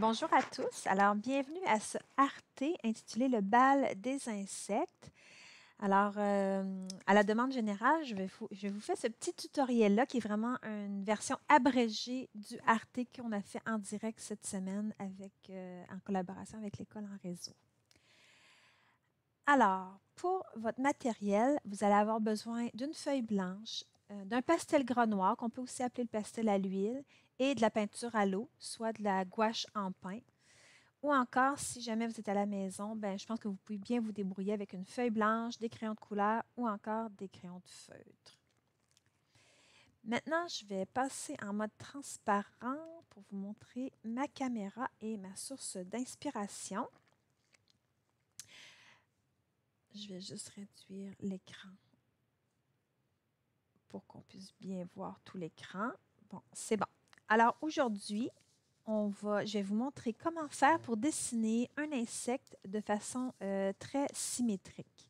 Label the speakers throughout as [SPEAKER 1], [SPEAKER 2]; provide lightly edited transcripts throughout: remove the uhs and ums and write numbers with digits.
[SPEAKER 1] Bonjour à tous. Alors, bienvenue à ce Arte intitulé Le bal des insectes. Alors, à la demande générale, je vais vous faire ce petit tutoriel-là qui est vraiment une version abrégée du Arte qu'on a fait en direct cette semaine en collaboration avec l'école en réseau. Alors, pour votre matériel, vous allez avoir besoin d'une feuille blanche, d'un pastel gras noir, qu'on peut aussi appeler le pastel à l'huile, et de la peinture à l'eau, soit de la gouache en pain. Ou encore, si jamais vous êtes à la maison, ben, je pense que vous pouvez bien vous débrouiller avec une feuille blanche, des crayons de couleur ou encore des crayons de feutre. Maintenant, je vais passer en mode transparent pour vous montrer ma caméra et ma source d'inspiration. Je vais juste réduire l'écran pour qu'on puisse bien voir tout l'écran. Bon, c'est bon. Alors aujourd'hui, je vais vous montrer comment faire pour dessiner un insecte de façon très symétrique.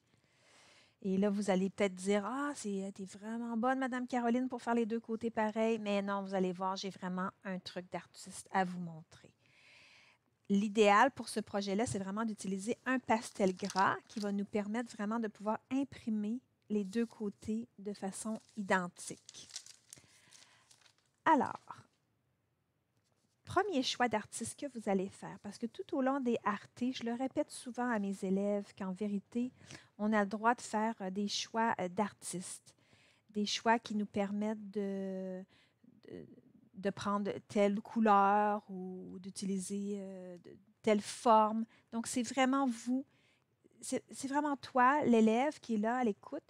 [SPEAKER 1] Et là, vous allez peut-être dire, « Ah, t'es vraiment bonne, Madame Caroline, pour faire les deux côtés pareils. » Mais non, vous allez voir, j'ai vraiment un truc d'artiste à vous montrer. L'idéal pour ce projet-là, c'est vraiment d'utiliser un pastel gras qui va nous permettre vraiment de pouvoir imprimer les deux côtés de façon identique. Alors, premier choix d'artiste que vous allez faire, parce que tout au long des Arte, je le répète souvent à mes élèves qu'en vérité, on a le droit de faire des choix d'artistes, des choix qui nous permettent de prendre telle couleur ou d'utiliser telle forme. Donc, c'est vraiment vous, c'est vraiment toi, l'élève qui est là à l'écoute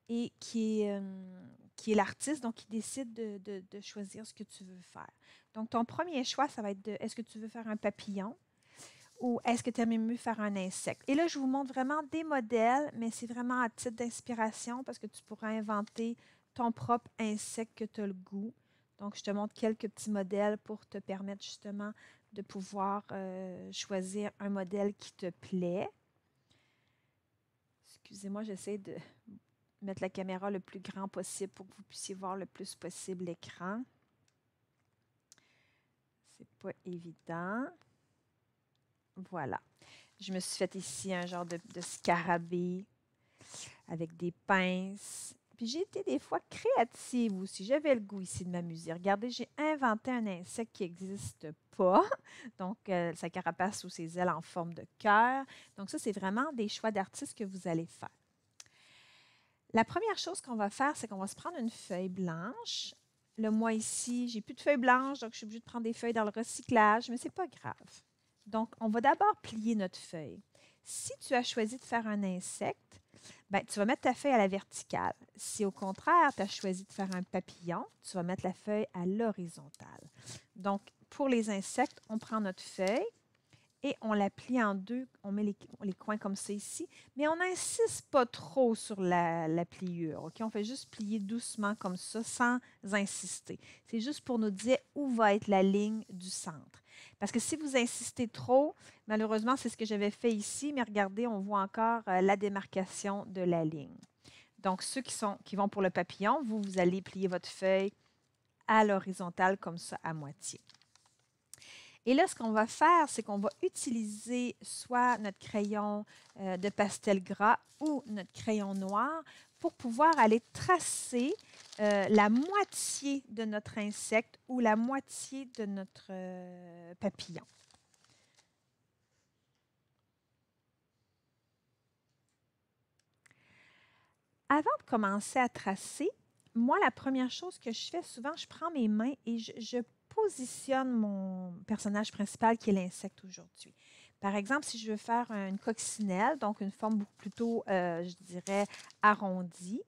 [SPEAKER 1] et qui est l'artiste, donc qui décide de choisir ce que tu veux faire. Donc, ton premier choix, ça va être est-ce que tu veux faire un papillon ou est-ce que tu aimes mieux faire un insecte? Et là, je vous montre vraiment des modèles, mais c'est vraiment à titre d'inspiration parce que tu pourras inventer ton propre insecte que tu as le goût. Donc, je te montre quelques petits modèles pour te permettre justement de pouvoir choisir un modèle qui te plaît. Excusez-moi, j'essaie de mettre la caméra le plus grand possible pour que vous puissiez voir le plus possible l'écran. C'est pas évident. Voilà. Je me suis fait ici un genre de scarabée avec des pinces. Puis j'ai été des fois créative aussi. J'avais le goût ici de m'amuser. Regardez, j'ai inventé un insecte qui n'existe pas. Donc, sa carapace ou ses ailes en forme de cœur. Donc, ça, c'est vraiment des choix d'artistes que vous allez faire. La première chose qu'on va faire, c'est qu'on va se prendre une feuille blanche. Là, moi ici, j'ai plus de feuilles blanches, donc je suis obligée de prendre des feuilles dans le recyclage, mais ce n'est pas grave. Donc, on va d'abord plier notre feuille. Si tu as choisi de faire un insecte, ben, tu vas mettre ta feuille à la verticale. Si au contraire, tu as choisi de faire un papillon, tu vas mettre la feuille à l'horizontale. Donc, pour les insectes, on prend notre feuille et on la plie en deux. On met les coins comme ça ici, mais on n'insiste pas trop sur la pliure. Okay? On fait juste plier doucement comme ça, sans insister. C'est juste pour nous dire où va être la ligne du centre. Parce que si vous insistez trop, malheureusement, c'est ce que j'avais fait ici, mais regardez, on voit encore la démarcation de la ligne. Donc, ceux qui vont pour le papillon, vous allez plier votre feuille à l'horizontale comme ça, à moitié. Et là, ce qu'on va faire, c'est qu'on va utiliser soit notre crayon de pastel gras ou notre crayon noir pour pouvoir aller tracer la moitié de notre insecte ou la moitié de notre papillon. Avant de commencer à tracer, moi, la première chose que je fais souvent, je prends mes mains et je positionne mon personnage principal qui est l'insecte aujourd'hui. Par exemple, si je veux faire une coccinelle, donc une forme beaucoup plutôt, je dirais, arrondie,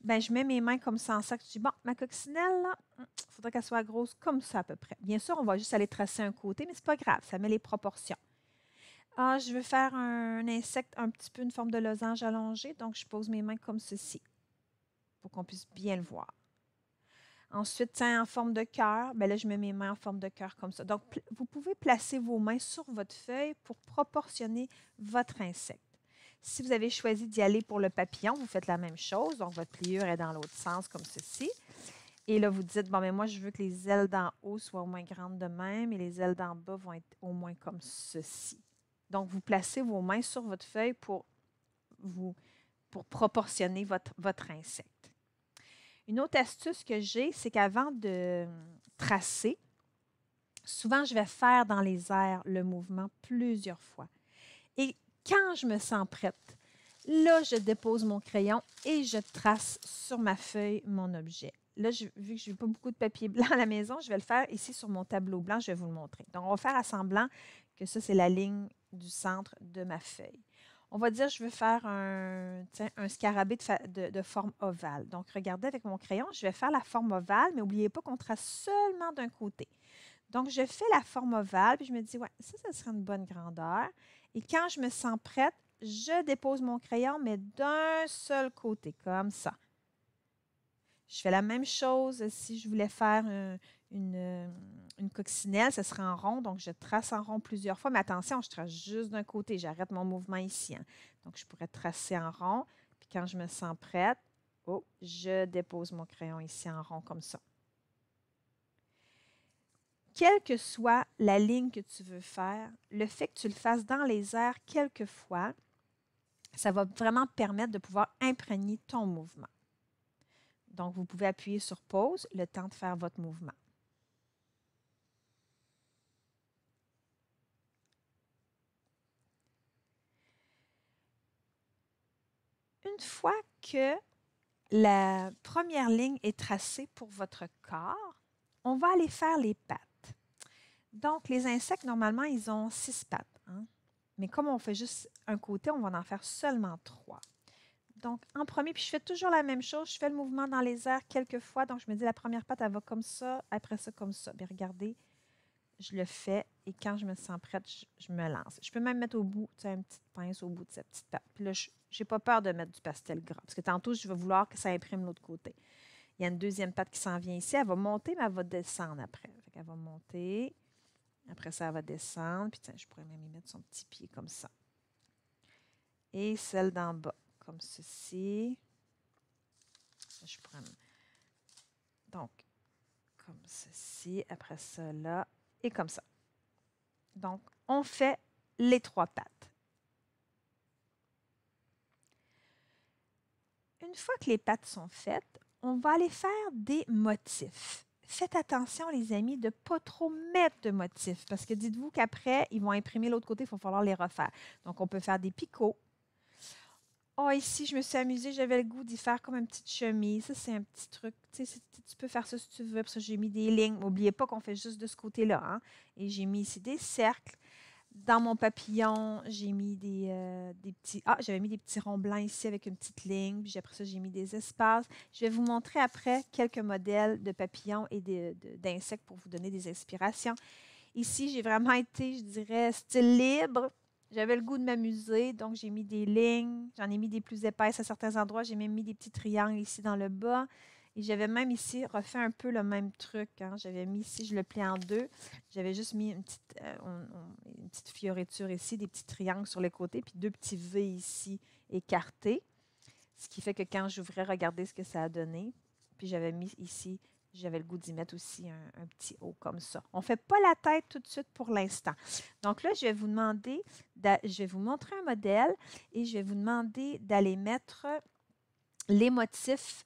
[SPEAKER 1] ben, je mets mes mains comme ça en cercle. Je dis, bon, ma coccinelle, il faudrait qu'elle soit grosse comme ça à peu près. Bien sûr, on va juste aller tracer un côté, mais ce n'est pas grave, ça met les proportions. Ah, je veux faire un insecte un petit peu une forme de losange allongée, donc je pose mes mains comme ceci pour qu'on puisse bien le voir. Ensuite, tiens, en forme de cœur, ben là, je mets mes mains en forme de cœur comme ça. Donc, vous pouvez placer vos mains sur votre feuille pour proportionner votre insecte. Si vous avez choisi d'y aller pour le papillon, vous faites la même chose. Donc, votre pliure est dans l'autre sens comme ceci. Et là, vous dites, bon, mais moi, je veux que les ailes d'en haut soient au moins grandes de même et les ailes d'en bas vont être au moins comme ceci. Donc, vous placez vos mains sur votre feuille pour proportionner votre insecte. Une autre astuce que j'ai, c'est qu'avant de tracer, souvent, je vais faire dans les airs le mouvement plusieurs fois. Et quand je me sens prête, là, je dépose mon crayon et je trace sur ma feuille mon objet. Là, vu que je n'ai pas beaucoup de papier blanc à la maison, je vais le faire ici sur mon tableau blanc. Je vais vous le montrer. Donc, on va faire à semblant que ça, c'est la ligne du centre de ma feuille. On va dire, je veux faire un scarabée de forme ovale. Donc, regardez avec mon crayon, je vais faire la forme ovale, mais n'oubliez pas qu'on trace seulement d'un côté. Donc, je fais la forme ovale, puis je me dis, ouais, ça serait une bonne grandeur. Et quand je me sens prête, je dépose mon crayon, mais d'un seul côté, comme ça. Je fais la même chose si je voulais faire une coccinelle, ce serait en rond. Donc, je trace en rond plusieurs fois. Mais attention, je trace juste d'un côté. J'arrête mon mouvement ici. Hein. Donc, je pourrais tracer en rond. Puis quand je me sens prête, je dépose mon crayon ici en rond comme ça. Quelle que soit la ligne que tu veux faire, le fait que tu le fasses dans les airs quelques fois, ça va vraiment te permettre de pouvoir imprégner ton mouvement. Donc, vous pouvez appuyer sur pause le temps de faire votre mouvement. Une fois que la première ligne est tracée pour votre corps, on va aller faire les pattes. Donc, les insectes, normalement, ils ont 6 pattes. Hein? Mais comme on fait juste un côté, on va en faire seulement 3. Donc, en premier, puis je fais toujours la même chose. Je fais le mouvement dans les airs quelques fois. Donc, je me dis, la première patte, elle va comme ça, après ça, comme ça. Bien, regardez, je le fais et quand je me sens prête, je me lance. Je peux même mettre au bout, tu sais, une petite pince au bout de cette petite patte. Puis là, je n'ai pas peur de mettre du pastel gras parce que tantôt, je vais vouloir que ça imprime l'autre côté. Il y a une deuxième patte qui s'en vient ici. Elle va monter, mais elle va descendre après. Elle va monter. Après ça, elle va descendre. Puis, tiens, je pourrais même y mettre son petit pied comme ça. Et celle d'en bas, comme ceci. Je pourrais... Donc, comme ceci. Après ça, là. Et comme ça. Donc, on fait les 3 pattes. Une fois que les pattes sont faites, on va aller faire des motifs. Faites attention, les amis, de ne pas trop mettre de motifs parce que dites-vous qu'après, ils vont imprimer l'autre côté, il va falloir les refaire. Donc, on peut faire des picots. Oh, ici, je me suis amusée, j'avais le goût d'y faire comme une petite chemise. Ça, c'est un petit truc. Tu peux faire ça si tu veux. Puis ça, j'ai mis des lignes. N'oubliez pas qu'on fait juste de ce côté-là. Hein? Et j'ai mis ici des cercles. Dans mon papillon, j'ai mis des petits... Ah, j'avais mis des petits ronds blancs ici avec une petite ligne. Puis après ça, j'ai mis des espaces. Je vais vous montrer après quelques modèles de papillons et d'insectes pour vous donner des inspirations. Ici, j'ai vraiment été, je dirais, style libre. J'avais le goût de m'amuser, donc j'ai mis des lignes. J'en ai mis des plus épaisses à certains endroits. J'ai même mis des petits triangles ici dans le bas. Et j'avais même ici refait un peu le même truc. Hein. J'avais mis ici, je le plie en deux. J'avais juste mis une petite fioriture ici, des petits triangles sur les côtés, puis 2 petits V ici écartés. Ce qui fait que quand j'ouvrais, regardez ce que ça a donné. Puis j'avais mis ici, j'avais le goût d'y mettre aussi un petit haut comme ça. On ne fait pas la tête tout de suite pour l'instant. Donc là, je vais vous demander, je vais vous montrer un modèle et je vais vous demander d'aller mettre les motifs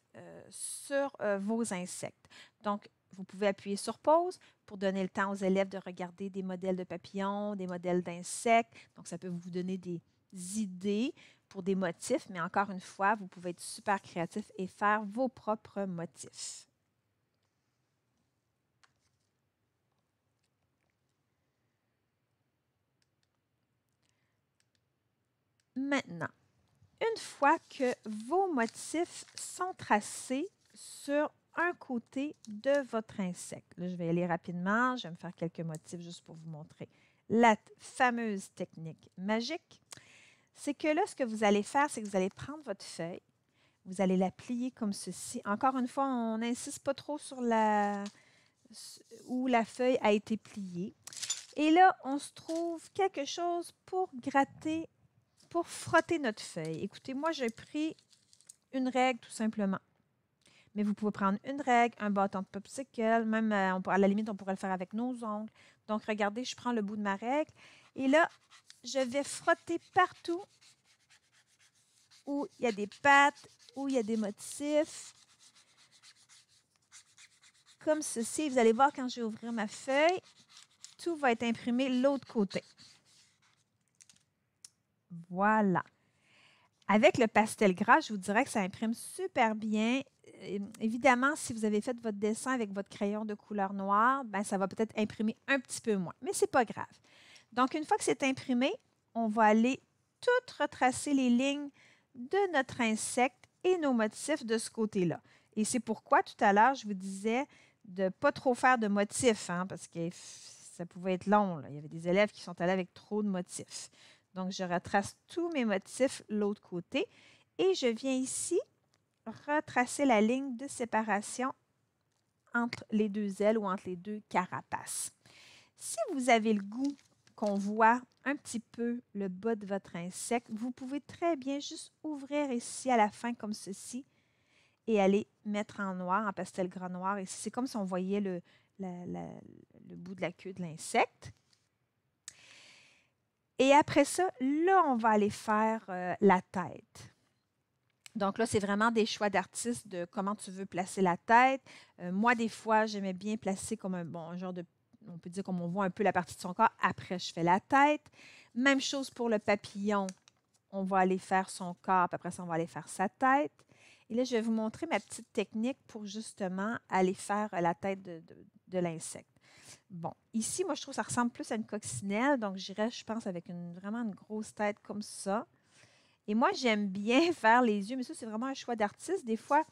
[SPEAKER 1] sur vos insectes. Donc, vous pouvez appuyer sur pause pour donner le temps aux élèves de regarder des modèles de papillons, des modèles d'insectes. Donc, ça peut vous donner des idées pour des motifs, mais encore une fois, vous pouvez être super créatif et faire vos propres motifs. Maintenant, une fois que vos motifs sont tracés sur un côté de votre insecte, là, je vais aller rapidement, je vais me faire quelques motifs juste pour vous montrer la fameuse technique magique. C'est que là, ce que vous allez faire, c'est que vous allez prendre votre feuille, vous allez la plier comme ceci. Encore une fois, on n'insiste pas trop sur où la feuille a été pliée. Et là, on se trouve quelque chose pour gratter, pour frotter notre feuille. Écoutez, moi, j'ai pris une règle tout simplement. Mais vous pouvez prendre une règle, un bâton de popsicle, même à la limite, on pourrait le faire avec nos ongles. Donc, regardez, je prends le bout de ma règle et là, je vais frotter partout où il y a des pattes, où il y a des motifs. Comme ceci. Vous allez voir quand je vais ouvrir ma feuille, tout va être imprimé de l'autre côté. Voilà. Avec le pastel gras, je vous dirais que ça imprime super bien. Évidemment, si vous avez fait votre dessin avec votre crayon de couleur noire, ben, ça va peut-être imprimer un petit peu moins, mais ce n'est pas grave. Donc, une fois que c'est imprimé, on va aller tout retracer les lignes de notre insecte et nos motifs de ce côté-là. Et c'est pourquoi, tout à l'heure, je vous disais de ne pas trop faire de motifs, hein, parce que ça pouvait être long, là. Il y avait des élèves qui sont allés avec trop de motifs. Donc, je retrace tous mes motifs de l'autre côté et je viens ici retracer la ligne de séparation entre les deux ailes ou entre les deux carapaces. Si vous avez le goût qu'on voit un petit peu le bas de votre insecte, vous pouvez très bien juste ouvrir ici à la fin comme ceci et aller mettre en noir, en pastel gras noir. Ici, c'est comme si on voyait le bout de la queue de l'insecte. Et après ça, là, on va aller faire la tête. Donc là, c'est vraiment des choix d'artistes de comment tu veux placer la tête. Moi, des fois, j'aimais bien placer comme un genre de, on peut dire comme on voit un peu la partie de son corps. Après, je fais la tête. Même chose pour le papillon. On va aller faire son corps, puis après ça, on va aller faire sa tête. Et là, je vais vous montrer ma petite technique pour justement aller faire la tête de l'insecte. Bon, ici, moi, je trouve que ça ressemble plus à une coccinelle. Donc, j'irais, je pense, avec vraiment une grosse tête comme ça. Et moi, j'aime bien faire les yeux, mais ça, c'est vraiment un choix d'artiste. Des fois,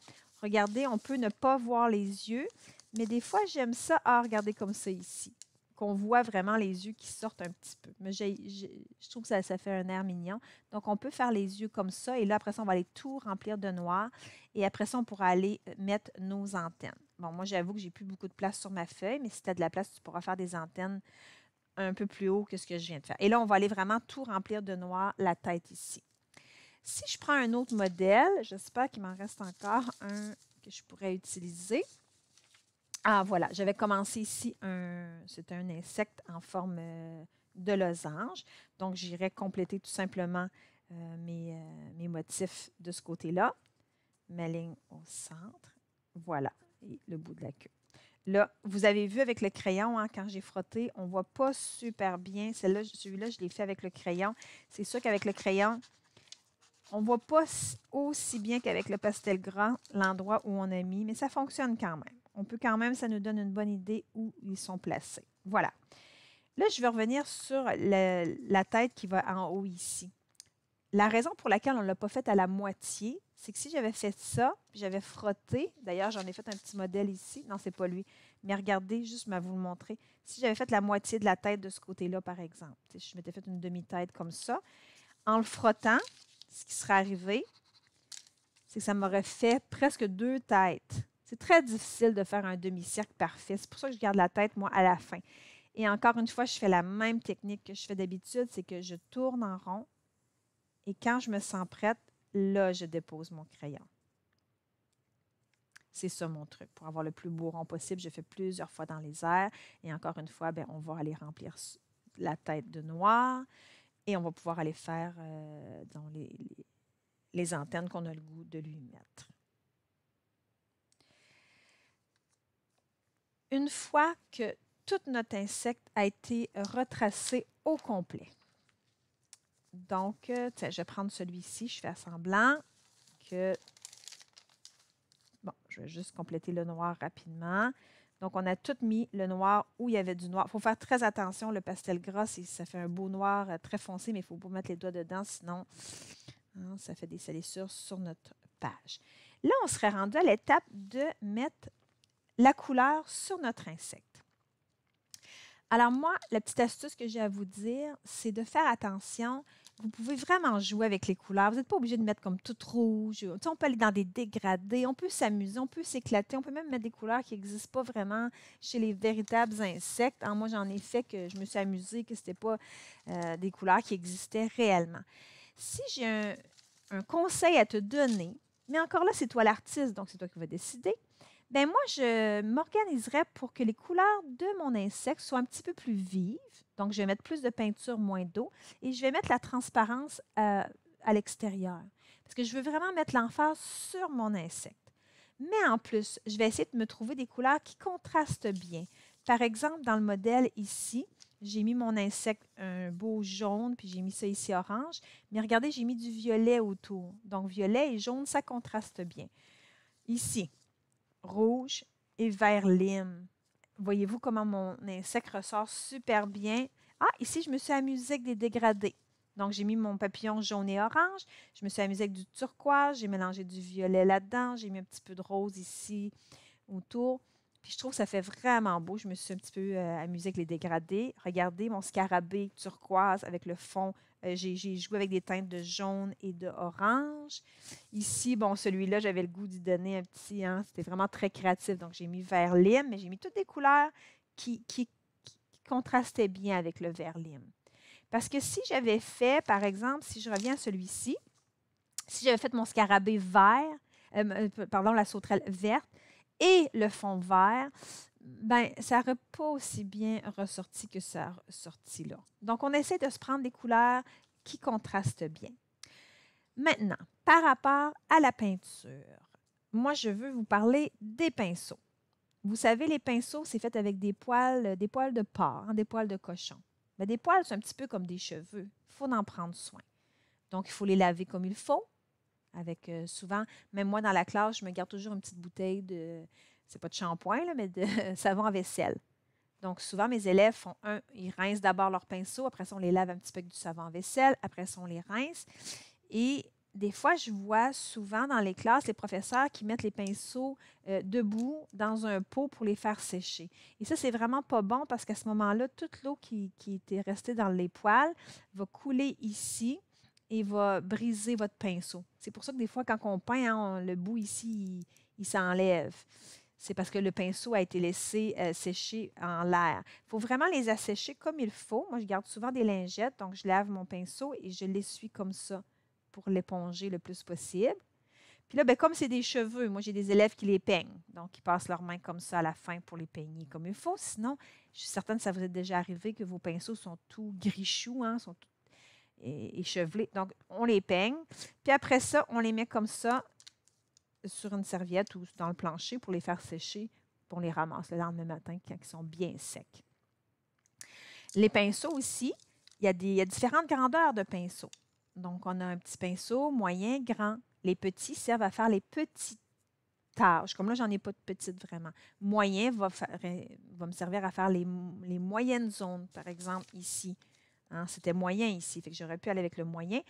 [SPEAKER 1] regardez, on peut ne pas voir les yeux, mais des fois, j'aime ça, regardez comme ça ici, qu'on voit vraiment les yeux qui sortent un petit peu. Mais je trouve que ça fait un air mignon. Donc, on peut faire les yeux comme ça. Et là, après ça, on va aller tout remplir de noir. Et après ça, on pourra aller mettre nos antennes. Bon, moi, j'avoue que j'ai plus beaucoup de place sur ma feuille, mais si tu as de la place, tu pourras faire des antennes un peu plus haut que ce que je viens de faire. Et là, on va aller vraiment tout remplir de noir, la tête ici. Si je prends un autre modèle, j'espère qu'il m'en reste encore un que je pourrais utiliser. Ah, voilà, j'avais commencé ici, c'était un insecte en forme de losange. Donc, j'irai compléter tout simplement mes motifs de ce côté-là. Ma ligne au centre. Voilà, et le bout de la queue. Là, vous avez vu avec le crayon, hein, quand j'ai frotté, on ne voit pas super bien. Celui-là, je l'ai fait avec le crayon. C'est sûr qu'avec le crayon, on ne voit pas aussi bien qu'avec le pastel gras l'endroit où on a mis, mais ça fonctionne quand même. On peut quand même, ça nous donne une bonne idée où ils sont placés. Voilà. Là, je vais revenir sur la tête qui va en haut ici. La raison pour laquelle on ne l'a pas fait à la moitié, c'est que si j'avais fait ça, puis j'avais frotté, d'ailleurs, j'en ai fait un petit modèle ici. Non, c'est pas lui. Mais regardez, juste à vous le montrer. Si j'avais fait la moitié de la tête de ce côté-là, par exemple, je m'étais fait une demi-tête comme ça, en le frottant, ce qui serait arrivé, c'est que ça m'aurait fait presque 2 têtes. C'est très difficile de faire un demi-cercle parfait. C'est pour ça que je garde la tête, moi, à la fin. Et encore une fois, je fais la même technique que je fais d'habitude, c'est que je tourne en rond et quand je me sens prête, là, je dépose mon crayon. C'est ça mon truc. Pour avoir le plus beau rond possible, je fais plusieurs fois dans les airs. Et encore une fois, bien, on va aller remplir la tête de noir. Et on va pouvoir aller faire dans les antennes qu'on a le goût de lui mettre. Une fois que tout notre insecte a été retracé au complet, donc, je vais prendre celui-ci, je fais semblant que... Bon, je vais juste compléter le noir rapidement. Donc, on a tout mis le noir où il y avait du noir. Il faut faire très attention, le pastel gras, ça fait un beau noir très foncé, mais il ne faut pas mettre les doigts dedans, sinon hein, ça fait des salissures sur notre page. Là, on serait rendu à l'étape de mettre la couleur sur notre insecte. Alors moi, la petite astuce que j'ai à vous dire, c'est de faire attention. Vous pouvez vraiment jouer avec les couleurs. Vous n'êtes pas obligé de mettre comme tout rouge. On peut aller dans des dégradés, on peut s'amuser, on peut s'éclater. On peut même mettre des couleurs qui n'existent pas vraiment chez les véritables insectes. Alors, moi, j'en ai fait que je me suis amusée, que ce n'était pas des couleurs qui existaient réellement. Si j'ai un conseil à te donner, Mais encore là, c'est toi l'artiste, donc c'est toi qui vas décider. Ben moi, je m'organiserais pour que les couleurs de mon insecte soient un petit peu plus vives. Donc, je vais mettre plus de peinture, moins d'eau. Et je vais mettre la transparence à l'extérieur. Parce que je veux vraiment mettre l'emphase sur mon insecte. Mais en plus, je vais essayer de me trouver des couleurs qui contrastent bien. Par exemple, dans le modèle ici, j'ai mis mon insecte un beau jaune, puis j'ai mis ça ici orange. Mais regardez, j'ai mis du violet autour. Donc, violet et jaune, ça contraste bien. Ici, rouge et vert lime. Voyez-vous comment mon insecte ressort super bien? Ah, ici, je me suis amusée avec des dégradés. Donc, j'ai mis mon papillon jaune et orange. Je me suis amusée avec du turquoise. J'ai mélangé du violet là-dedans. J'ai mis un petit peu de rose ici autour. Puis je trouve que ça fait vraiment beau. Je me suis un petit peu amusée avec les dégradés. Regardez mon scarabée turquoise avec le fond. J'ai joué avec des teintes de jaune et de orange. Ici, bon, celui-là, j'avais le goût d'y donner un petit, hein, c'était vraiment très créatif. Donc, j'ai mis vert lime, mais j'ai mis toutes des couleurs qui contrastaient bien avec le vert lime. Parce que si j'avais fait, par exemple, si je reviens à celui-ci, si j'avais fait mon scarabée vert, pardon, la sauterelle verte et le fond vert, ben, ça n'aurait pas aussi bien ressorti que ça a ressorti là. Donc, on essaie de se prendre des couleurs qui contrastent bien. Maintenant, par rapport à la peinture, moi, je veux vous parler des pinceaux. Vous savez, les pinceaux, c'est fait avec des poils de porc, hein, des poils de cochon. Mais des poils, c'est un petit peu comme des cheveux. Il faut en prendre soin. Donc, il faut les laver comme il faut. Avec souvent, même moi dans la classe, je me garde toujours une petite bouteille de, c'est pas de shampoing, là, mais de savon à vaisselle. Donc, souvent, mes élèves font ils rincent d'abord leur pinceau, après ça, on les lave un petit peu avec du savon à vaisselle, après ça, on les rince. Et des fois, je vois souvent dans les classes les professeurs qui mettent les pinceaux debout dans un pot pour les faire sécher. Et ça, c'est vraiment pas bon parce qu'à ce moment-là, toute l'eau qui était restée dans les poils va couler ici et va briser votre pinceau. C'est pour ça que des fois, quand on peint, hein, le bout ici, il s'enlève. C'est parce que le pinceau a été laissé sécher en l'air. Il faut vraiment les assécher comme il faut. Moi, je garde souvent des lingettes, donc je lave mon pinceau et je l'essuie comme ça pour l'éponger le plus possible. Puis là, ben, comme c'est des cheveux, moi, j'ai des élèves qui les peignent. Donc, ils passent leurs mains comme ça à la fin pour les peigner comme il faut. Sinon, je suis certaine que ça vous est déjà arrivé que vos pinceaux sont tout grichoux, hein, sont tout échevelés. Donc, on les peigne. Puis après ça, on les met comme ça sur une serviette ou dans le plancher pour les faire sécher. Puis on les ramasse le lendemain matin quand ils sont bien secs. Les pinceaux aussi, il y a différentes grandeurs de pinceaux. Donc, on a un petit pinceau, moyen, grand. Les petits servent à faire les petites tâches. Comme là, j'en ai pas de petites vraiment. Moyen va me servir à faire les moyennes zones, par exemple ici. Hein, c'était moyen ici, fait que j'aurais pu aller avec le moyen.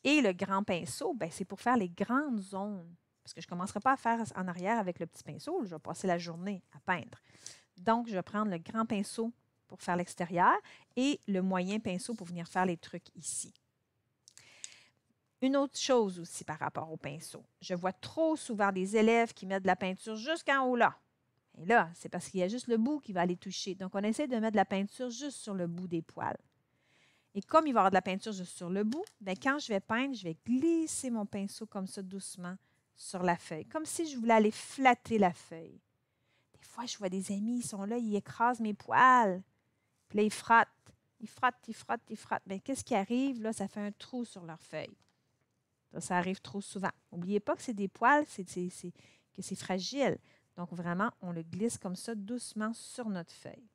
[SPEAKER 1] Et le grand pinceau, ben, c'est pour faire les grandes zones. Parce que je ne commencerai pas à faire en arrière avec le petit pinceau. Je vais passer la journée à peindre. Donc, je vais prendre le grand pinceau pour faire l'extérieur et le moyen pinceau pour venir faire les trucs ici. Une autre chose aussi par rapport au pinceau. Je vois trop souvent des élèves qui mettent de la peinture jusqu'en haut là. Et là, c'est parce qu'il y a juste le bout qui va aller toucher. Donc, on essaie de mettre de la peinture juste sur le bout des poils. Et comme il va y avoir de la peinture juste sur le bout, bien, quand je vais peindre, je vais glisser mon pinceau comme ça doucement sur la feuille, comme si je voulais aller flatter la feuille. Des fois, je vois des amis, ils sont là, ils écrasent mes poils. Puis là, ils frottent. Ils frottent, ils frottent, ils frottent. Bien, qu'est-ce qui arrive? Là, ça fait un trou sur leur feuille. Ça arrive trop souvent. N'oubliez pas que c'est des poils, que c'est fragile. Donc, vraiment, on le glisse comme ça doucement sur notre feuille.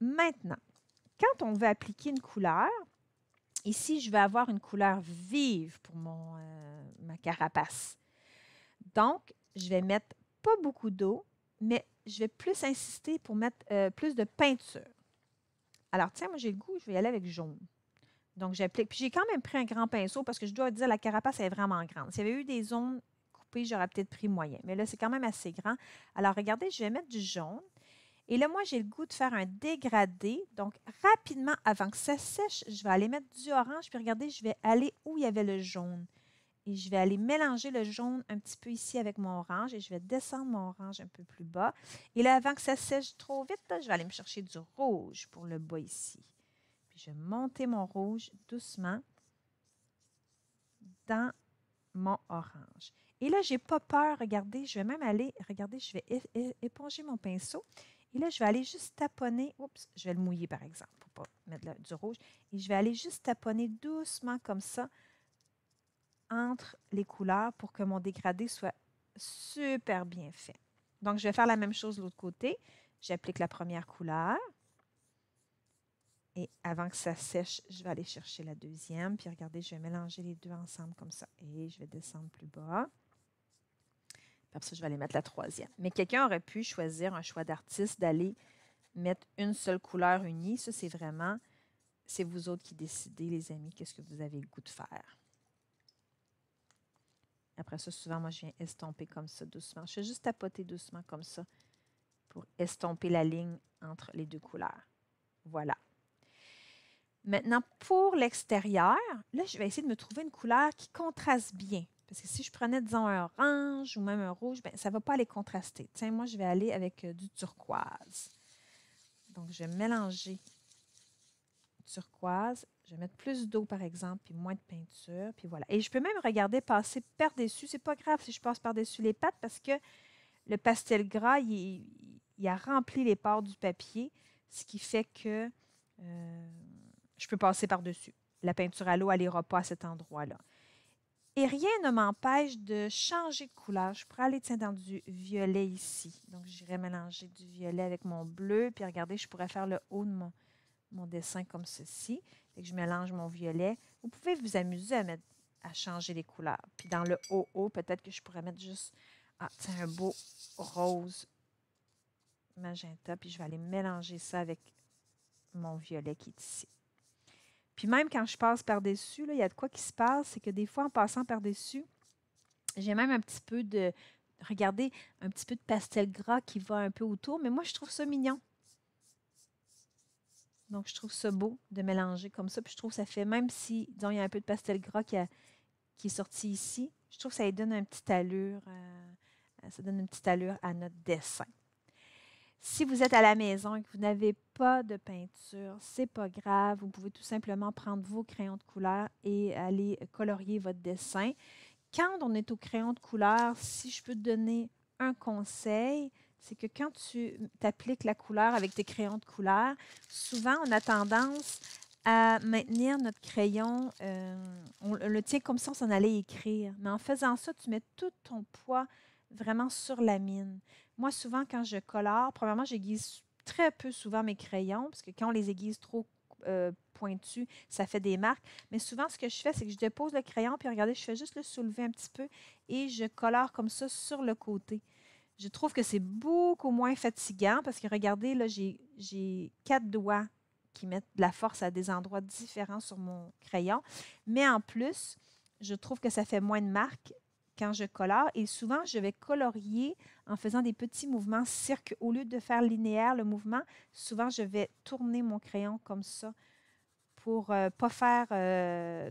[SPEAKER 1] Maintenant, quand on veut appliquer une couleur, ici, je vais avoir une couleur vive pour ma carapace. Donc, je vais mettre pas beaucoup d'eau, mais je vais plus insister pour mettre plus de peinture. Alors, tiens, moi, j'ai le goût, je vais y aller avec jaune. Donc, j'applique. Puis, j'ai quand même pris un grand pinceau parce que je dois dire, la carapace est vraiment grande. S'il y avait eu des zones coupées, j'aurais peut-être pris moyen. Mais là, c'est quand même assez grand. Alors, regardez, je vais mettre du jaune. Et là, moi, j'ai le goût de faire un dégradé. Donc, rapidement, avant que ça sèche, je vais aller mettre du orange. Puis, regardez, je vais aller où il y avait le jaune. Et je vais aller mélanger le jaune un petit peu ici avec mon orange. Et je vais descendre mon orange un peu plus bas. Et là, avant que ça sèche trop vite, là, je vais aller me chercher du rouge pour le bas ici. Puis, je vais monter mon rouge doucement dans mon orange. Et là, je n'ai pas peur. Regardez, je vais même aller, regardez, je vais éponger mon pinceau. Et là, je vais aller juste taponner. Oups, je vais le mouiller, par exemple, pour ne pas mettre du rouge. Et je vais aller juste taponner doucement comme ça entre les couleurs pour que mon dégradé soit super bien fait. Donc, je vais faire la même chose de l'autre côté. J'applique la première couleur. Et avant que ça sèche, je vais aller chercher la deuxième. Puis regardez, je vais mélanger les deux ensemble comme ça. Et je vais descendre plus bas. Puis après ça, je vais aller mettre la troisième. Mais quelqu'un aurait pu choisir un choix d'artiste d'aller mettre une seule couleur unie. Ça, c'est vraiment, c'est vous autres qui décidez, les amis, qu'est-ce que vous avez le goût de faire. Après ça, souvent, moi, je viens estomper comme ça doucement. Je fais juste tapoter doucement comme ça pour estomper la ligne entre les deux couleurs. Voilà. Maintenant, pour l'extérieur, là, je vais essayer de me trouver une couleur qui contraste bien. Parce que si je prenais, disons, un orange ou même un rouge, bien, ça ne va pas aller contraster. Tiens, moi, je vais aller avec du turquoise. Donc, je vais mélanger turquoise. Je vais mettre plus d'eau, par exemple, puis moins de peinture. Puis voilà. Et je peux même regarder passer par-dessus. C'est pas grave si je passe par-dessus les pattes parce que le pastel gras, il a rempli les pores du papier, ce qui fait que je peux passer par-dessus. La peinture à l'eau, elle n'ira pas à cet endroit-là. Et rien ne m'empêche de changer de couleur. Je pourrais aller dans du violet ici. Donc, j'irai mélanger du violet avec mon bleu. Puis regardez, je pourrais faire le haut de mon dessin comme ceci. Fait que je mélange mon violet. Vous pouvez vous amuser à changer les couleurs. Puis dans le haut, peut-être que je pourrais mettre juste un beau rose magenta. Puis je vais aller mélanger ça avec mon violet qui est ici. Puis même quand je passe par-dessus, il y a de quoi qui se passe, c'est que des fois, en passant par-dessus, j'ai même un petit peu de, regardez, un petit peu de pastel gras qui va un peu autour, mais moi, je trouve ça mignon. Donc, je trouve ça beau de mélanger comme ça. Puis je trouve que ça fait, même si, disons, il y a un peu de pastel gras qui est sorti ici, je trouve que ça lui donne une petite allure, ça donne une petite allure à notre dessin. Si vous êtes à la maison et que vous n'avez pas de peinture, c'est pas grave. Vous pouvez tout simplement prendre vos crayons de couleur et aller colorier votre dessin. Quand on est au crayon de couleur, si je peux te donner un conseil, c'est que quand tu appliques la couleur avec tes crayons de couleur, souvent on a tendance à maintenir notre crayon, on le tient comme si on s'en allait écrire. Mais en faisant ça, tu mets tout ton poids vraiment sur la mine. Moi, souvent, quand je colore, premièrement, j'aiguise très peu souvent mes crayons, parce que quand on les aiguise trop pointus, ça fait des marques. Mais souvent, ce que je fais, c'est que je dépose le crayon, puis regardez, je fais juste le soulever un petit peu et je colore comme ça sur le côté. Je trouve que c'est beaucoup moins fatigant parce que regardez, là, j'ai 4 doigts qui mettent de la force à des endroits différents sur mon crayon. Mais en plus, je trouve que ça fait moins de marques quand je colore. Et souvent, je vais colorier en faisant des petits mouvements cirque. Au lieu de faire linéaire le mouvement, souvent, je vais tourner mon crayon comme ça pour ne pas faire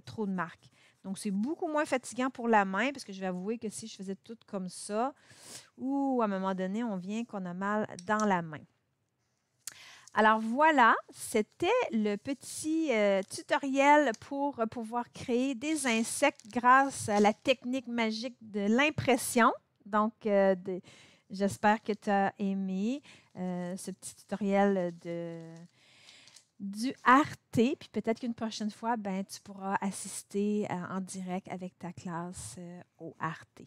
[SPEAKER 1] trop de marques. Donc, c'est beaucoup moins fatigant pour la main parce que je vais avouer que si je faisais tout comme ça, ou à un moment donné, on vient qu'on a mal dans la main. Alors voilà, c'était le petit tutoriel pour pouvoir créer des insectes grâce à la technique magique de l'impression. Donc, j'espère que tu as aimé ce petit tutoriel du Arte. Puis peut-être qu'une prochaine fois, ben, tu pourras assister en direct avec ta classe au Arte.